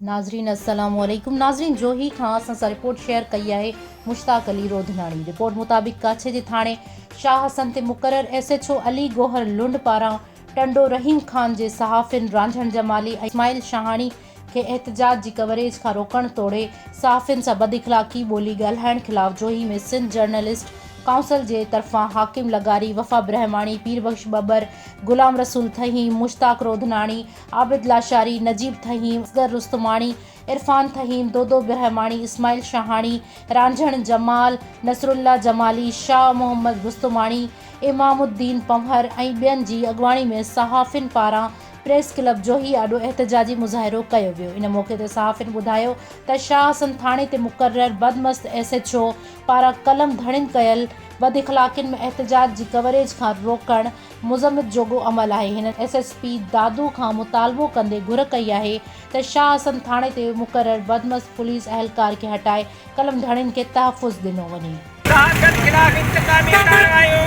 नाज़रीन अस्सलाम वालेकुम। नाज़रीन जोही खां असां रिपोर्ट शेयर कई है मुश्ताक अली रोधनानी। रिपोर्ट मुताबिक़ कच्छ जे थाणे शाह हसन ते मुक़रर SHO अली गोहर लुंड पारां टंडो रहीम खान जे सहाफ़िन रांझण जमाली ऐं इस्माइल शाहानी खे एहतजाज जी कवरेज खां रोकण तोड़े सहाफ़िन सां बदइख़लाक़ी ॿोली ॻाल्हाइण ख़िलाफ़ जोही में सिंध जर्नलिस्ट काउंसिल जे तरफ़ां हाकिम लगारी, वफ़ा ब्रहमानी, पीरबख्श बबर, गुलाम रसूल थहीम, मुश्ताक रोधनानी, आबिद लाशारी, नजीब थहीम, असगर रुस्तमानी, इरफान थहीम, दोदो ब्रहमानी, इस्माइल शाहानी, रांझण जमाल, नसरुल्ला जमाली, शाह मोहम्मद रुस्तमानी, इमामुद्दीन पंवर ऐं ॿियनि जी अॻवानी में सहाफ़िन पारां प्रेस क्लब जोही आॾो एहतजाजी मुज़ाहिरो कयो वियो। इन मौक़े ते सहाफ़िन ॿुधायो त शाह हसन थाणे ते मुक़रर बदमस्त SHO पारां कलम धड़िन कयल बदइख़लाक़ियुनि में एहतजाज जी कवरेज खां रोकण मुज़म्मित जोॻो अमल आहे। हिन SSP दादू खां मुतालबो कंदे घुर कई आहे त शाह हसन थाणे ते मुक़रर बदमस्त पुलिस अहलकार खे हटाए कलम धड़िन खे तहफ़ुज़ ॾिनो वञे। खिलाफ़ इंतकामी कार्रवाइयों